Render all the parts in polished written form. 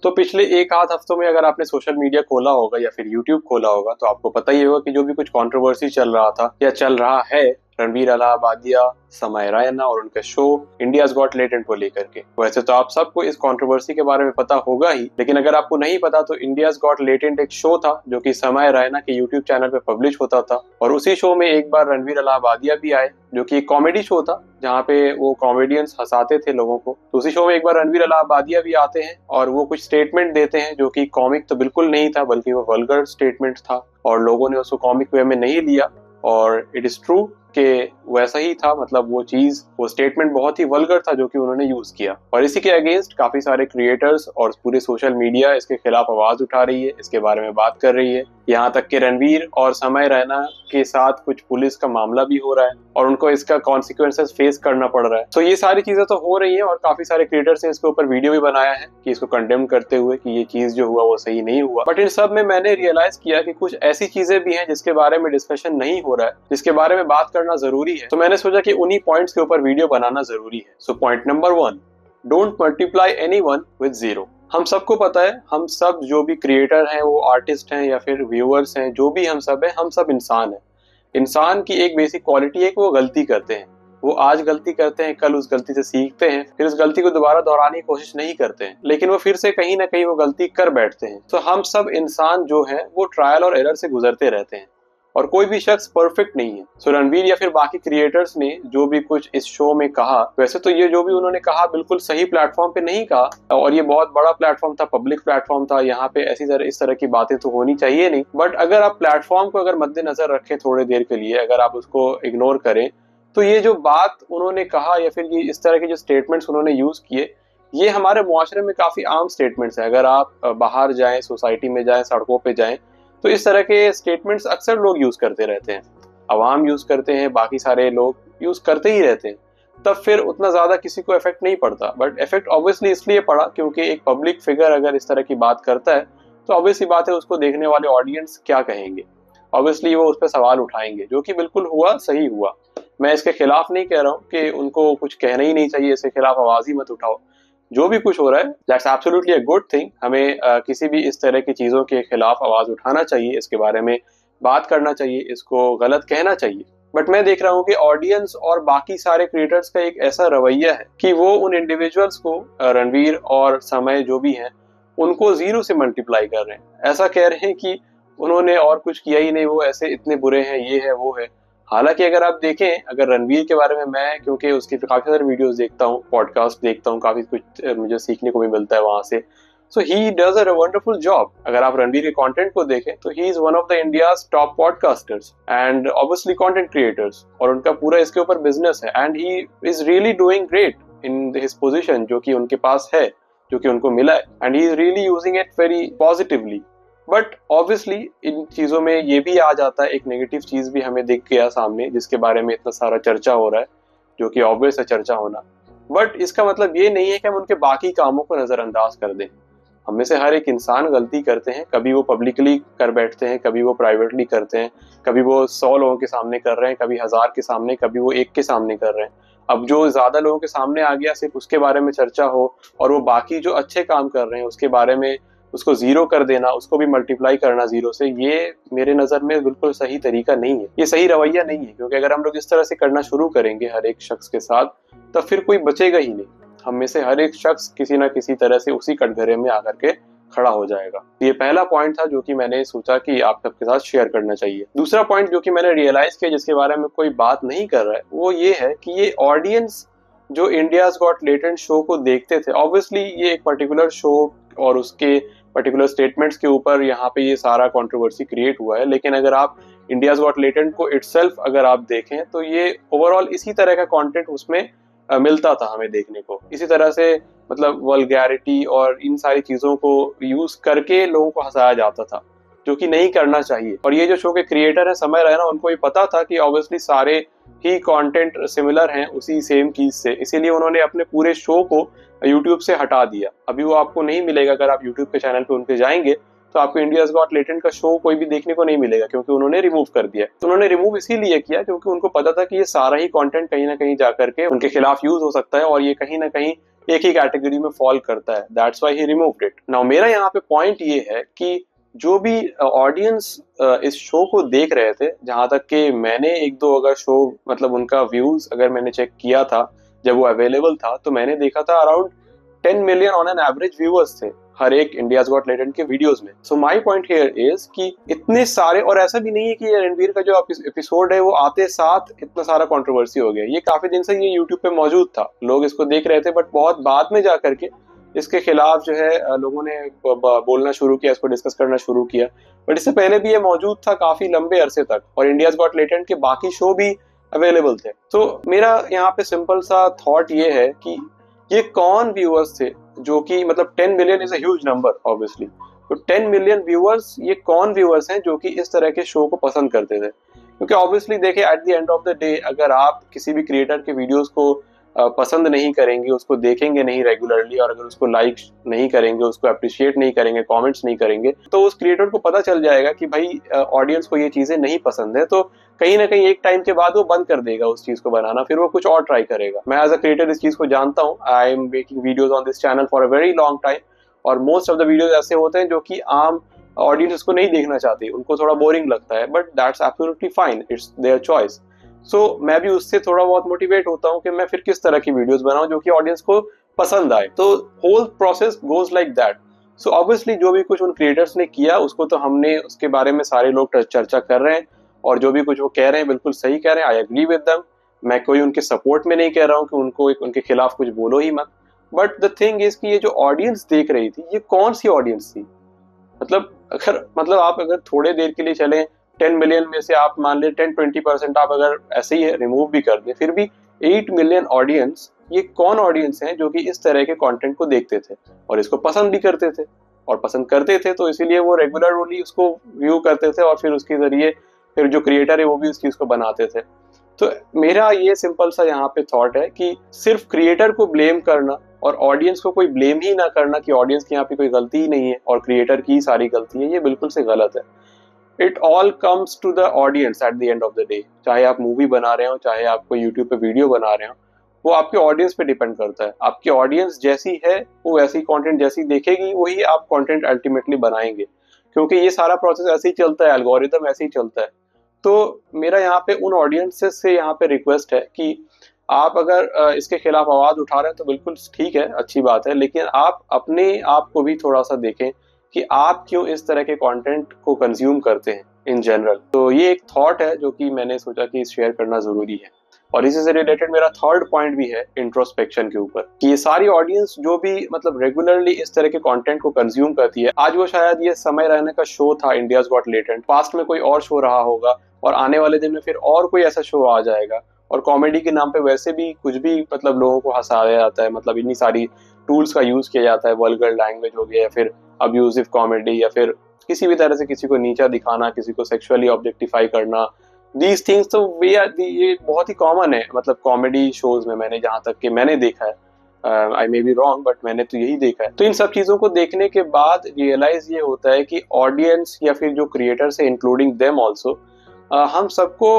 तो पिछले एक आध हफ्तों में अगर आपने सोशल मीडिया खोला होगा या फिर यूट्यूब खोला होगा तो आपको पता ही होगा कि जो भी कुछ कंट्रोवर्सी चल रहा था या चल रहा है रणवीर अलाहाबादिया, समय रैना और उनका शो इंडियाज गॉट टैलेंट को लेकर के। वैसे तो आप सबको इस कंट्रोवर्सी के बारे में पता होगा ही, लेकिन अगर आपको नहीं पता तो इंडियाज गॉट टैलेंट एक शो था जो कि समय रैना के यूट्यूब चैनल पे पब्लिश होता था। और उसी शो में एक बार रणवीर अलाहाबादिया भी आए, जो कि एक कॉमेडी शो था जहाँ पे वो कॉमेडियंस हंसाते थे लोगों को। तो उसी शो में एक बार रणवीर अलाहाबादिया भी आते हैं और वो कुछ स्टेटमेंट देते हैं जो कि कॉमिक तो बिल्कुल नहीं था, बल्कि वो वल्गर स्टेटमेंट था और लोगों ने उसको कॉमिक वे में नहीं लिया। और इट इज ट्रू कि वैसा ही था, मतलब वो स्टेटमेंट बहुत ही वल्गर था जो कि उन्होंने यूज किया। और इसी के अगेंस्ट काफी सारे क्रिएटर्स और पूरे सोशल मीडिया इसके खिलाफ आवाज उठा रही है, इसके बारे में बात कर रही है। यहाँ तक कि रणवीर और समय रैना के साथ कुछ पुलिस का मामला भी हो रहा है और उनको इसका कॉन्सिक्वेंसेस फेस करना पड़ रहा है। तो ये सारी चीजें तो हो रही है और काफी सारे क्रिएटर्स ने इसके ऊपर वीडियो भी बनाया है कि इसको कंडेम करते हुए कि ये चीज जो हुआ वो सही नहीं हुआ। बट इन सब में मैंने रियलाइज किया कि कुछ ऐसी चीजें भी हैं जिसके बारे में डिस्कशन नहीं हो रहा है, जिसके बारे में बात करना जरूरी है। तो मैंने सोचा कि उन्हीं पॉइंट्स के ऊपर वीडियो बनाना जरूरी है। So point number 1, don't multiply anyone with zero. हम सबको पता है, हम सब जो भी क्रिएटर हैं, वो आर्टिस्ट हैं या फिर व्यूअर्स हैं, जो भी हम सब हैं, हम सब इंसान हैं। इंसान की एक बेसिक क्वालिटी है कि वो गलती करते हैं। वो आज गलती करते हैं, कल उस गलती से सीखते हैं, फिर उस गलती को दोबारा दोहराने की कोशिश नहीं करते हैं, लेकिन वो फिर से कहीं ना कहीं वो गलती कर बैठते हैं। तो हम सब इंसान जो है वो ट्रायल और एरर से गुजरते रहते हैं और कोई भी शख्स परफेक्ट नहीं है। सो रणवीर या फिर बाकी क्रिएटर्स ने जो भी कुछ इस शो में कहा, वैसे तो ये जो भी उन्होंने कहा बिल्कुल सही प्लेटफॉर्म पे नहीं कहा और ये बहुत बड़ा प्लेटफॉर्म था, पब्लिक प्लेटफॉर्म था, यहाँ पे इस तरह की बातें तो होनी चाहिए नहीं। बट अगर आप प्लेटफॉर्म को अगर मद्देनजर रखें थोड़ी देर के लिए, अगर आप उसको इग्नोर करें, तो ये जो बात उन्होंने कहा या फिर ये इस तरह के जो स्टेटमेंट्स उन्होंने यूज किए, ये हमारे मुआशरे में काफी आम स्टेटमेंट्स है। अगर आप बाहर जाएं, सोसाइटी में जाएं, सड़कों पे जाएं, तो इस तरह के स्टेटमेंट्स अक्सर लोग यूज करते रहते हैं, अवाम यूज करते हैं, बाकी सारे लोग यूज करते ही रहते हैं। तब फिर उतना ज्यादा किसी को इफेक्ट नहीं पड़ता। बट इफेक्ट ऑब्वियसली इसलिए पड़ा क्योंकि एक पब्लिक फिगर अगर इस तरह की बात करता है तो ऑब्वियसली बात है उसको देखने वाले ऑडियंस क्या कहेंगे, ऑब्वियसली वो उस पर सवाल उठाएंगे, जो कि बिल्कुल हुआ, सही हुआ। मैं इसके खिलाफ नहीं कह रहा हूँ कि उनको कुछ कहना ही नहीं चाहिए, इसके खिलाफ आवाज ही मत उठाओ। जो भी कुछ हो रहा है that's absolutely a good thing. हमें किसी भी इस तरह की चीजों के खिलाफ आवाज उठाना चाहिए, इसके बारे में बात करना चाहिए, इसको गलत कहना चाहिए। बट मैं देख रहा हूँ कि ऑडियंस और बाकी सारे क्रिएटर्स का एक ऐसा रवैया है कि वो उन इंडिविजुअल्स को, रणवीर और समय जो भी हैं, उनको जीरो से मल्टीप्लाई कर रहे हैं। ऐसा कह रहे हैं कि उन्होंने और कुछ किया ही नहीं, वो ऐसे इतने बुरे हैं, ये है वो है। हालांकि अगर आप देखें, अगर रणवीर के बारे में मैं, क्योंकि उसकी काफी सारे वीडियोस देखता हूँ, पॉडकास्ट देखता हूँ, काफी कुछ मुझे सीखने को भी मिलता है वहां से। So he does a wonderful job. अगर आप रणवीर के कंटेंट को देखें तो he is one of the India's top podcasters and obviously content creators, और उनका पूरा इसके ऊपर बिजनेस है and he is really doing great in his position जो कि उनके पास है, जो कि उनको मिला है, and he is really using it very positively. But obviously इन चीजों में ये भी आ जाता है, एक नेगेटिव चीज भी हमें दिख गया सामने, जिसके बारे में इतना सारा चर्चा हो रहा है, जो कि ऑब्वियस है चर्चा होना। बट इसका मतलब ये नहीं है कि हम उनके बाकी कामों को नजरअंदाज कर दें। हम में से हर एक इंसान गलती करते हैं, कभी वो पब्लिकली कर बैठते हैं, कभी वो प्राइवेटली करते हैं, कभी वो 100 लोगों के सामने कर रहे हैं, कभी 1000 के सामने, कभी वो 1 के सामने कर रहे हैं। अब जो ज्यादा लोगों के सामने आ गया, सिर्फ उसके बारे में चर्चा हो और वो बाकी जो अच्छे काम कर रहे हैं उसके बारे में उसको जीरो कर देना, उसको भी मल्टीप्लाई करना जीरो से, ये मेरे नजर में बिल्कुल सही तरीका नहीं है, ये सही रवैया नहीं है। क्योंकि अगर हम लोग इस तरह से करना शुरू करेंगे हर एक शख्स के साथ, तब फिर कोई बचेगा ही नहीं। हम में से हर एक शख्स किसी ना किसी तरह से उसी कटघरे में आकर के खड़ा हो जाएगा। ये पहला पॉइंट था जो कि मैंने सोचा कि आप सबके साथ शेयर करना चाहिए। दूसरा पॉइंट जो कि मैंने रियलाइज किया, जिसके बारे में कोई बात नहीं कर रहा है, वो ये है कि ये ऑडियंस जो इंडियाज गॉट टैलेंट शो को देखते थे, ऑब्वियसली ये एक पर्टिकुलर शो और उसके पर्टिकुलर स्टेटमेंट्स के ऊपर यहाँ पे ये सारा कंट्रोवर्सी क्रिएट हुआ है। लेकिन अगर आप इंडियाज गॉट टैलेंट को इटसेल्फ अगर आप देखें तो ये ओवरऑल इसी तरह का कंटेंट उसमें मिलता था हमें देखने को। इसी तरह से मतलब वल्गैरिटी और इन सारी चीजों को यूज करके लोगों को हंसाया जाता था, जो कि नहीं करना चाहिए। और ये जो शो के क्रिएटर है समय रैना, उनको ये पता था कि ऑब्वियसली सारे ही कंटेंट सिमिलर हैं उसी सेम चीज से, इसीलिए उन्होंने अपने पूरे शो को यूट्यूब से हटा दिया। अभी वो आपको नहीं मिलेगा, अगर आप यूट्यूब के चैनल पे उनके जाएंगे तो आपको इंडियाज गॉट टैलेंट का शो कोई भी देखने को नहीं मिलेगा, क्योंकि उन्होंने रिमूव कर दिया। तो उन्होंने रिमूव इसीलिए किया क्योंकि उनको पता था कि ये सारा ही कंटेंट कहीं ना कहीं जाकर के उनके खिलाफ यूज हो सकता है और ये कहीं ना कहीं एक ही कैटेगरी में फॉल करता है, that's why he removed it. Now मेरा यहाँ पे पॉइंट ये है कि जो भी ऑडियंस इस शो को देख रहे थे, जहां तक कि मैंने एक दो अगर शो मतलब उनका व्यूज अगर मैंने चेक किया था जब वो अवेलेबल था, तो मैंने देखा था around 10 million on an average viewers थे हर एक इंडियाज गॉट टैलेंट के वीडियोस में। So my point here is कि इतने सारे, और ऐसा भी नहीं है कि रणवीर का जो एपिसोड है वो आते साथ इतना सारा कंट्रोवर्सी हो गया, ये काफी दिन से ये यूट्यूब पे मौजूद था, लोग इसको देख रहे थे, बट बहुत बाद में जाकर के इसके खिलाफ जो है लोगों ने बोलना शुरू किया, इसको डिस्कस करना शुरू किया। बट इससे पहले भी ये मौजूद था काफी लंबे अरसे तक, और इंडियाज गॉट टैलेंट के बाकी शो भी अवेलेबल थे। तो मेरा यहाँ पे सिंपल सा थॉट ये है कि ये कौन व्यूअर्स थे जो कि मतलब 10 million is a huge number obviously, तो 10 मिलियन व्यूअर्स ये कौन व्यूअर्स हैं जो कि इस तरह के शो को पसंद करते थे? क्योंकि ऑब्वियसली देखिए eight the end of the day अगर आप किसी भी क्रिएटर के वीडियोस को पसंद नहीं करेंगे, उसको देखेंगे नहीं रेगुलरली, और अगर उसको लाइक नहीं करेंगे, उसको अप्रिशिएट नहीं करेंगे, कमेंट्स नहीं करेंगे, तो उस क्रिएटर को पता चल जाएगा कि भाई ऑडियंस को ये चीजें नहीं पसंद है, तो कहीं ना कहीं एक टाइम के बाद वो बंद कर देगा उस चीज को बनाना, फिर वो कुछ और ट्राई करेगा। मैं एज अ क्रिएटर इस चीज को जानता हूँ, I am making videos on this channel for a very long time, और मोस्ट ऑफ द वीडियोज ऐसे होते हैं जो कि आम ऑडियंस उसको नहीं देखना चाहती, उनको थोड़ा बोरिंग लगता है, but that's absolutely fine, it's their choice. So मैं भी उससे थोड़ा बहुत मोटिवेट होता हूँ कि मैं फिर किस तरह की वीडियोस बनाऊं जो कि ऑडियंस को पसंद आए। तो whole process goes like that. So obviously जो भी कुछ उन क्रिएटर्स ने किया उसको तो हमने उसके बारे में सारे लोग चर्चा कर रहे हैं, और जो भी कुछ वो कह रहे हैं बिल्कुल सही कह रहे हैं, आई एग्री विद देम। मैं कोई उनके सपोर्ट में नहीं कह रहा हूँ कि उनको उनके खिलाफ कुछ बोलो ही मत, बट द थिंग इज कि ये जो ऑडियंस देख रही थी ये कौन सी ऑडियंस थी? मतलब आप अगर थोड़े देर के लिए चलें, 10 मिलियन में से आप मान ले 10-20% आप अगर ऐसे ही रिमूव भी कर दें, फिर भी 8 मिलियन ऑडियंस, ये कौन ऑडियंस हैं जो कि इस तरह के कंटेंट को देखते थे और इसको पसंद भी करते थे, और पसंद करते थे तो इसीलिए वो रेगुलरली उसको व्यू करते थे, और फिर उसके जरिए फिर जो क्रिएटर है वो भी उस चीज को बनाते थे। तो मेरा ये सिंपल सा यहाँ पे थॉट है कि सिर्फ क्रिएटर को ब्लेम करना और ऑडियंस को कोई ब्लेम ही ना करना कि ऑडियंस की यहाँ पे कोई गलती ही नहीं है और क्रिएटर की सारी गलती है, ये बिल्कुल से गलत है। It all comes to the audience at the end of the day. चाहे आप मूवी बना रहे हो, चाहे आप कोई यूट्यूब पे वीडियो बना रहे हो, वो आपके ऑडियंस पे डिपेंड करता है। आपकी ऑडियंस जैसी है वो वैसी कंटेंट जैसी देखेगी, वही आप कंटेंट अल्टीमेटली बनाएंगे, क्योंकि ये सारा प्रोसेस ऐसे ही चलता है, एल्गोरिदम ऐसे ही चलता है। तो मेरा यहाँ पे उन ऑडियंसेस से यहाँ पे रिक्वेस्ट है कि आप अगर इसके खिलाफ आवाज उठा रहे हैं तो बिल्कुल ठीक है, अच्छी बात है, लेकिन आप अपने आप को भी थोड़ा सा देखें कि आप क्यों इस तरह के कंटेंट को कंज्यूम करते हैं इन जनरल। तो ये एक थॉट है जो कि मैंने सोचा कि शेयर करना जरूरी है। और इसी से रिलेटेड मेरा थर्ड पॉइंट भी है इंट्रोस्पेक्शन के ऊपर, कि ये सारी ऑडियंस जो भी मतलब रेगुलरली इस तरह के कंटेंट को कंज्यूम करती है, आज वो शायद ये समय रहने का शो था इंडियाज गॉट टैलेंट, पास्ट में कोई और शो रहा होगा, और आने वाले दिन में फिर और कोई ऐसा शो आ जाएगा, और कॉमेडी के नाम पे वैसे भी कुछ भी मतलब लोगों को हंसाया जाता है, मतलब इतनी सारी टूल्स का यूज किया जाता है, वल्गर लैंग्वेज हो गया, या फिर अब्यूजिव कॉमेडी, या फिर किसी भी तरह से किसी को नीचा दिखाना, किसी को सेक्सुअली ऑब्जेक्टिफाई करना, दीज थिंग्स तो ये बहुत ही कॉमन है मतलब कॉमेडी शोज में, मैंने जहां तक कि मैंने देखा है, आई मे बी रॉन्ग बट मैंने तो यही देखा है। तो इन सब चीजों को देखने के बाद रियलाइज ये होता है कि ऑडियंस या फिर जो क्रिएटर्स है इंक्लूडिंग देम ऑल्सो, हम सबको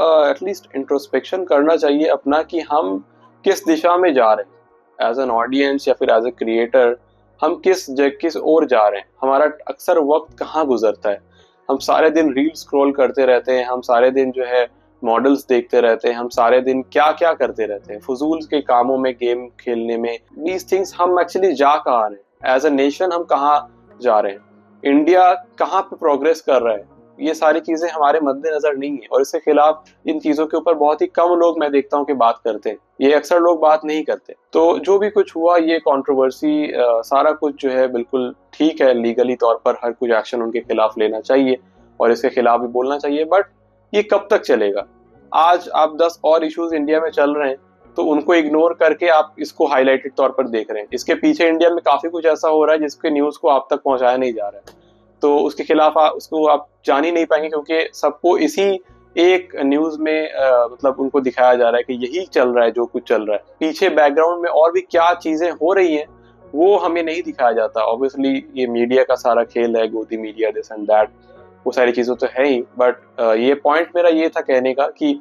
एटलीस्ट इंट्रोस्पेक्शन करना चाहिए अपना, कि हम किस दिशा में जा रहे हैं एज एन ऑडियंस या फिर एज ए क्रिएटर, हम किस ओर जा रहे हैं, हमारा अक्सर वक्त कहाँ गुजरता है। हम सारे दिन रील स्क्रॉल करते रहते हैं, हम सारे दिन जो है मॉडल्स देखते रहते हैं, हम सारे दिन क्या क्या करते रहते हैं फजूल के कामों में, गेम खेलने में, दीज थिंग्स हम एक्चुअली जा कहाँ रहे हैं, एज अ नेशन हम कहाँ जा रहे हैं, इंडिया कहाँ पे प्रोग्रेस कर रहा है, ये सारी चीजें हमारे मद्देनजर नहीं है। और इसके खिलाफ इन चीजों के ऊपर बहुत ही कम लोग मैं देखता हूँ कि बात करते हैं, ये अक्सर लोग बात नहीं करते। तो जो भी कुछ हुआ ये कंट्रोवर्सी सारा कुछ जो है बिल्कुल ठीक है, लीगली तौर पर हर कुछ एक्शन उनके खिलाफ लेना चाहिए और इसके खिलाफ भी बोलना चाहिए, बट ये कब तक चलेगा? आज आप 10 और इश्यूज इंडिया में चल रहे हैं तो उनको इग्नोर करके आप इसको हाईलाइटेड तौर पर देख रहे हैं, इसके पीछे इंडिया में काफी कुछ ऐसा हो रहा है जिसके न्यूज को आप तक पहुंचाया नहीं जा रहा है, तो उसके खिलाफ उसको आप जान ही नहीं पाएंगे, क्योंकि सबको इसी एक न्यूज में मतलब उनको दिखाया जा रहा है कि यही चल रहा है जो कुछ चल रहा है, पीछे बैकग्राउंड में और भी क्या चीजें हो रही हैं वो हमें नहीं दिखाया जाता। ऑब्वियसली ये मीडिया का सारा खेल है, गोदी मीडिया, दिस एंड दैट, वो सारी चीजें तो है ही, बट ये पॉइंट मेरा ये था कहने का कि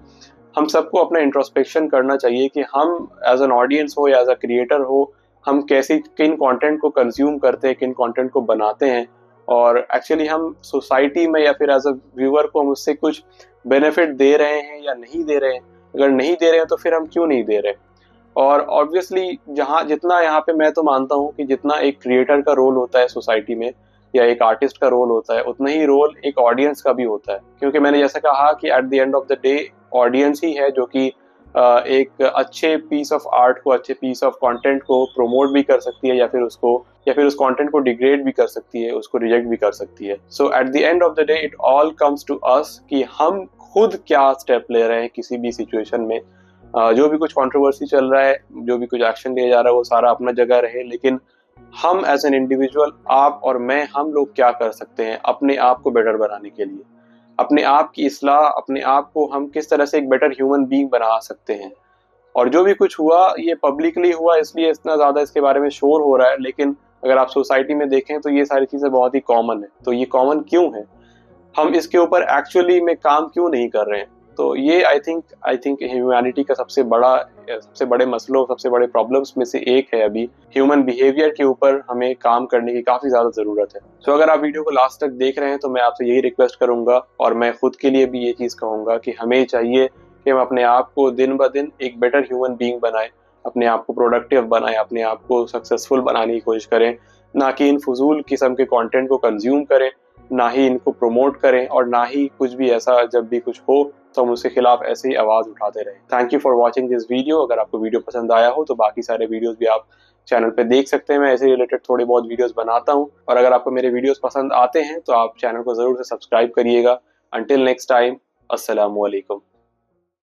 हम सबको अपना इंट्रोस्पेक्शन करना चाहिए कि हम एज एन ऑडियंस हो या एज अ क्रिएटर हो, हम कैसे किन कंटेंट को कंज्यूम करते हैं, किन कंटेंट को बनाते हैं, और एक्चुअली हम सोसाइटी में या फिर एज अ व्यूअर को हम उससे कुछ बेनिफिट दे रहे हैं या नहीं दे रहे हैं। अगर नहीं दे रहे हैं तो फिर हम क्यों नहीं दे रहे। और ऑब्वियसली जहाँ जितना यहाँ पे मैं तो मानता हूँ कि जितना एक क्रिएटर का रोल होता है सोसाइटी में या एक आर्टिस्ट का रोल होता है, उतना ही रोल एक ऑडियंस का भी होता है। क्योंकि मैंने जैसा कहा कि at the end of the day audience ही है जो कि एक अच्छे पीस ऑफ आर्ट को, अच्छे पीस ऑफ कंटेंट को प्रमोट भी कर सकती है या फिर उस कंटेंट को डिग्रेड भी कर सकती है, उसको रिजेक्ट भी कर सकती है। So at the end of the day it all comes to us कि हम खुद क्या स्टेप ले रहे हैं किसी भी सिचुएशन में। जो भी कुछ कंट्रोवर्सी चल रहा है, जो भी कुछ एक्शन लिया जा रहा है, वो सारा अपना जगह रहे, लेकिन हम एज एन इंडिविजुअल, आप और मैं, हम लोग क्या कर सकते हैं अपने आप को बेटर बनाने के लिए, अपने आप की इस्लाह, अपने आप को हम किस तरह से एक बेटर ह्यूमन बीइंग बना सकते हैं। और जो भी कुछ हुआ ये पब्लिकली हुआ, इसलिए इतना ज़्यादा इसके बारे में शोर हो रहा है, लेकिन अगर आप सोसाइटी में देखें तो ये सारी चीज़ें बहुत ही कॉमन है। तो ये कॉमन क्यों है, हम इसके ऊपर एक्चुअली में काम क्यों नहीं कर रहे हैं? तो ये आई थिंक ह्यूमैनिटी का सबसे बड़े मसलों, सबसे बड़े प्रॉब्लम्स में से एक है। अभी ह्यूमन बिहेवियर के ऊपर हमें काम करने की काफ़ी ज़्यादा ज़रूरत है। तो अगर आप वीडियो को लास्ट तक देख रहे हैं तो मैं आपसे यही रिक्वेस्ट करूंगा, और मैं खुद के लिए भी ये चीज़ कहूँगा कि हमें चाहिए कि हम अपने आप को दिन ब दिन एक बेटर ह्यूमन बीइंग बनाएं, अपने आप को प्रोडक्टिव बनाएं, अपने आप को सक्सेसफुल बनाने की कोशिश करें, ना कि इन फजूल किस्म के कंटेंट को कंज्यूम करें, ना ही इनको प्रमोट करें, और ना ही कुछ भी ऐसा जब भी कुछ हो तो हम उसके खिलाफ ऐसे ही आवाज़ उठाते रहें। Thank you for watching this video. अगर आपको वीडियो पसंद आया हो तो बाकी सारे वीडियोस भी आप चैनल पे देख सकते हैं। मैं ऐसे रिलेटेड थोड़े बहुत वीडियोस बनाता हूँ, और अगर आपको मेरे वीडियोस पसंद आते हैं तो आप चैनल को ज़रूर से सब्सक्राइब करिएगा। अंटिल नेक्स्ट टाइम, अस्सलामु अलैकुम।